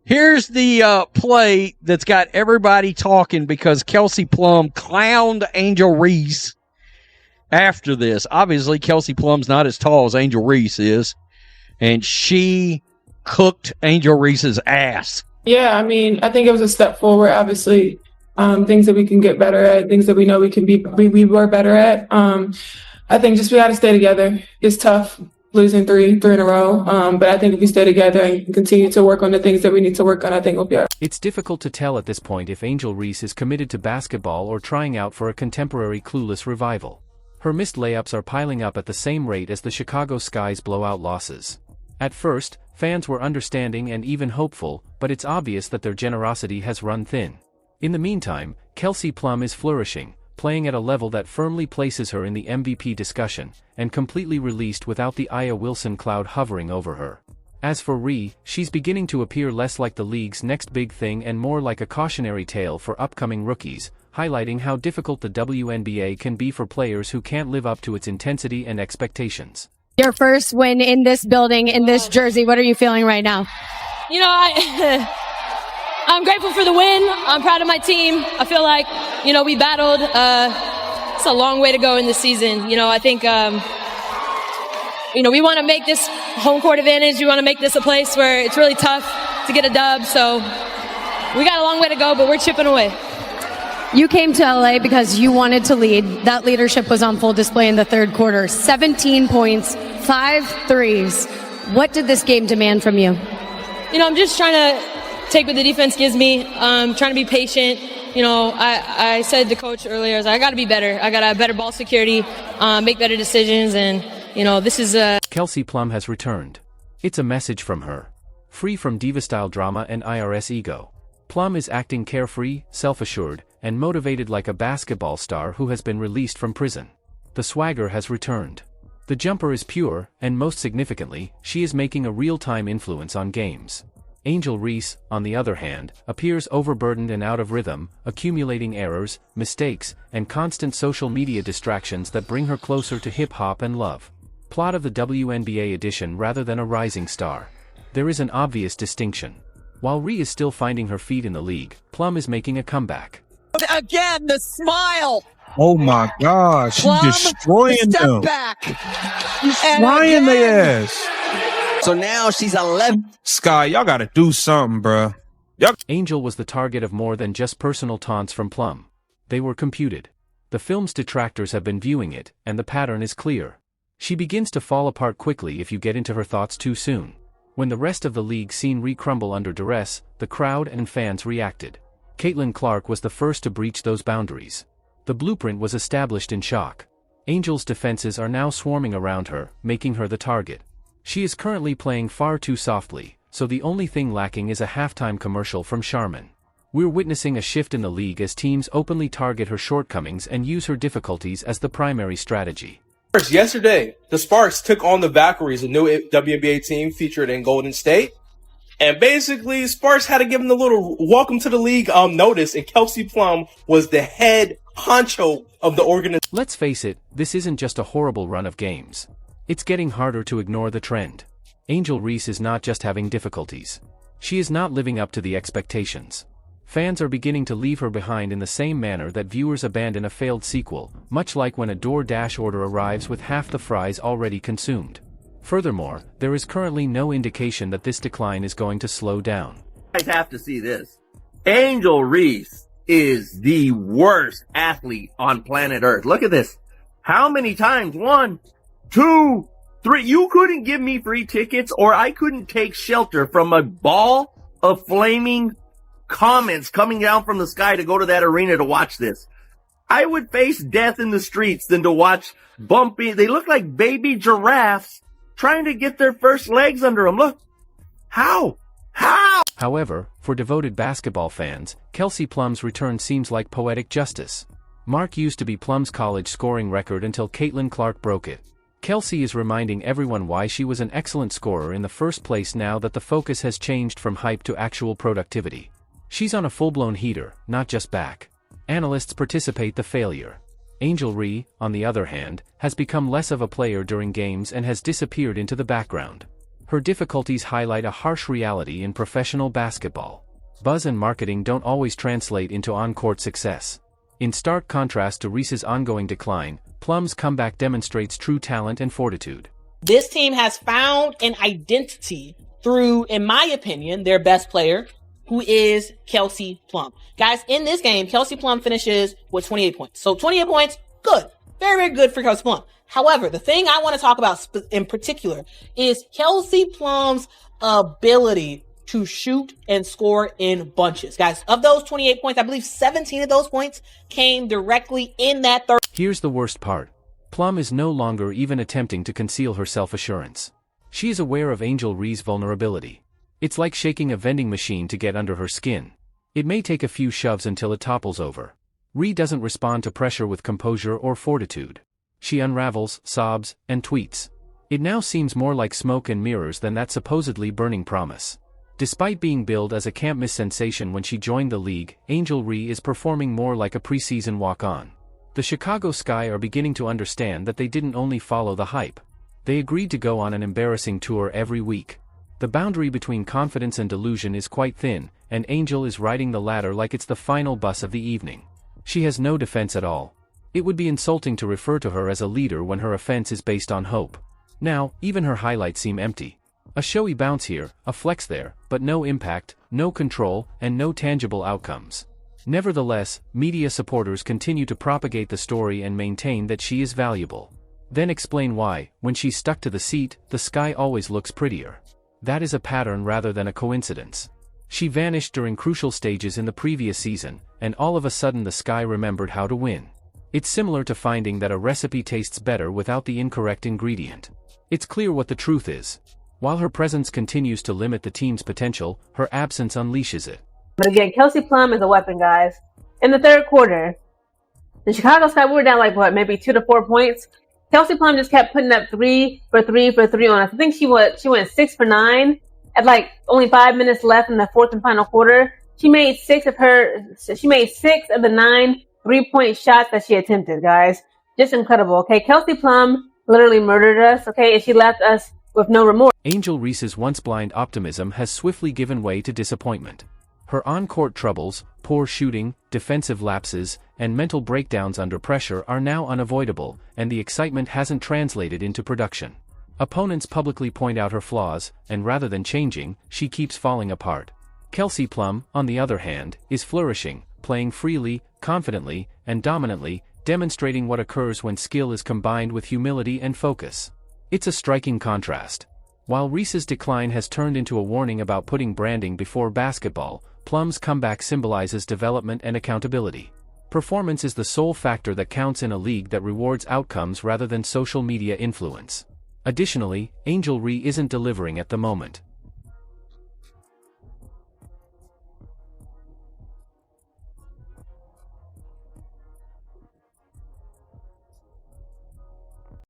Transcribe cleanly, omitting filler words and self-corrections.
Here's the play that's got everybody talking because Kelsey Plum clowned Angel Reese after this. Obviously, Kelsey Plum's not as tall as Angel Reese is, and she cooked Angel Reese's ass. Yeah, I mean, I think it was a step forward, obviously. Things that we can get better at, things that we know we were better at. I think just we got to stay together. It's tough losing three in a row, but I think if we stay together and continue to work on the things that we need to work on, I think we'll be all right. It's difficult to tell at this point if Angel Reese is committed to basketball or trying out for a contemporary clueless revival. Her missed layups are piling up at the same rate as the Chicago Sky's blowout losses. At first, fans were understanding and even hopeful, but it's obvious that their generosity has run thin. In the meantime, Kelsey Plum is flourishing, playing at a level that firmly places her in the MVP discussion, and completely released without the Aya Wilson cloud hovering over her. As for Reese, she's beginning to appear less like the league's next big thing and more like a cautionary tale for upcoming rookies, highlighting how difficult the WNBA can be for players who can't live up to its intensity and expectations. Your first win in this building, in this jersey, what are you feeling right now? You know, I'm grateful for the win. I'm proud of my team. I feel like, you know, we battled. It's a long way to go in this season. You know, I think, you know, we want to make this home court advantage. We want to make this a place where it's really tough to get a dub. So we got a long way to go, but we're chipping away. You came to LA because you wanted to lead. That leadership was on full display in the third quarter. 17 points, 5 threes. What did this game demand from you? You know, I'm just trying to take what the defense gives me, trying to be patient. You know, I said to coach earlier, I got to be better. I got to have better ball security, make better decisions, and, you know, this is Kelsey Plum has returned. It's a message from her. Free from diva-style drama and IRS ego. Plum is acting carefree, self-assured, and motivated like a basketball star who has been released from prison. The swagger has returned. The jumper is pure, and most significantly, she is making a real-time influence on games. Angel Reese, on the other hand, appears overburdened and out of rhythm, accumulating errors, mistakes, and constant social media distractions that bring her closer to hip-hop and love. Plot of the WNBA edition rather than a rising star. There is an obvious distinction. While Reese is still finding her feet in the league, Plum is making a comeback. Again, the smile. Oh my gosh, she's Plum, destroying step them. back. She's flying their ass. So now she's 11. Sky, y'all gotta do something, bruh. Angel was the target of more than just personal taunts from Plum. They were computed. The film's detractors have been viewing it, and the pattern is clear. She begins to fall apart quickly if you get into her thoughts too soon. When the rest of the league seen Reese crumble under duress, the crowd and fans reacted. Caitlin Clark was the first to breach those boundaries. The blueprint was established in shock. Angel's defenses are now swarming around her, making her the target. She is currently playing far too softly, so the only thing lacking is a halftime commercial from Charmin. We're witnessing a shift in the league as teams openly target her shortcomings and use her difficulties as the primary strategy. Yesterday, the Sparks took on the Valkyries, a new WNBA team featured in Golden State. And basically, Sparks had to give them the little welcome to the league notice, and Kelsey Plum was the head honcho of the organization. Let's face it, this isn't just a horrible run of games. It's getting harder to ignore the trend. Angel Reese is not just having difficulties. She is not living up to the expectations. Fans are beginning to leave her behind in the same manner that viewers abandon a failed sequel, much like when a DoorDash order arrives with half the fries already consumed. Furthermore, there is currently no indication that this decline is going to slow down. You guys have to see this. Angel Reese is the worst athlete on planet Earth. Look at this. How many times? 1, 2, 3. You couldn't give me free tickets, or I couldn't take shelter from a ball of flaming comments coming down from the sky to go to that arena to watch this. I would face death in the streets than to watch bumpy. They look like baby giraffes trying to get their first legs under them. Look. How? However, for devoted basketball fans, Kelsey Plum's return seems like poetic justice. Mark used to be Plum's college scoring record until Caitlin Clark broke it. Kelsey is reminding everyone why she was an excellent scorer in the first place now that the focus has changed from hype to actual productivity. She's on a full-blown heater, not just back. Analysts participate the failure. Angel Reese, on the other hand, has become less of a player during games and has disappeared into the background. Her difficulties highlight a harsh reality in professional basketball. Buzz and marketing don't always translate into on-court success. In stark contrast to Reese's ongoing decline, Plum's comeback demonstrates true talent and fortitude. This team has found an identity through, in my opinion, their best player, who is Kelsey Plum. Guys, in this game, Kelsey Plum finishes with 28 points. So 28 points, good. Very, very good for Kelsey Plum. However, the thing I want to talk about in particular is Kelsey Plum's ability to shoot and score in bunches. Guys, of those 28 points, I believe 17 of those points came directly in that third. Here's the worst part. Plum is no longer even attempting to conceal her self-assurance. She is aware of Angel Reese's vulnerability. It's like shaking a vending machine to get under her skin. It may take a few shoves until it topples over. Ree doesn't respond to pressure with composure or fortitude. She unravels, sobs, and tweets. It now seems more like smoke and mirrors than that supposedly burning promise. Despite being billed as a can't-miss sensation when she joined the league, Angel Ree is performing more like a preseason walk-on. The Chicago Sky are beginning to understand that they didn't only follow the hype. They agreed to go on an embarrassing tour every week. The boundary between confidence and delusion is quite thin, and Angel is riding the ladder like it's the final bus of the evening. She has no defense at all. It would be insulting to refer to her as a leader when her offense is based on hope. Now, even her highlights seem empty. A showy bounce here, a flex there, but no impact, no control, and no tangible outcomes. Nevertheless, media supporters continue to propagate the story and maintain that she is valuable. Then explain why, when she's stuck to the seat, the Sky always looks prettier. That is a pattern rather than a coincidence. She vanished during crucial stages in the previous season, and all of a sudden the Sky remembered how to win. It's similar to finding that a recipe tastes better without the incorrect ingredient. It's clear what the truth is. While her presence continues to limit the team's potential, her absence unleashes it. But again, Kelsey Plum is a weapon, guys. In the third quarter, the Chicago Sky, we were down like, maybe 2 to 4 points. Kelsey Plum just kept putting up 3 for 3 for 3 on us. I think she went 6 for 9 at like only 5 minutes left in the fourth and final quarter. She made 6 of the 9 3-point shots that she attempted, guys. Just incredible, okay? Kelsey Plum literally murdered us, okay? And she left us with no remorse. Angel Reese's once blind optimism has swiftly given way to disappointment. Her on-court troubles, poor shooting, defensive lapses, and mental breakdowns under pressure are now unavoidable, and the excitement hasn't translated into production. Opponents publicly point out her flaws, and rather than changing, she keeps falling apart. Kelsey Plum, on the other hand, is flourishing, playing freely, confidently, and dominantly, demonstrating what occurs when skill is combined with humility and focus. It's a striking contrast. While Reese's decline has turned into a warning about putting branding before basketball, Plum's comeback symbolizes development and accountability. Performance is the sole factor that counts in a league that rewards outcomes rather than social media influence. Additionally, Angel Ree isn't delivering at the moment.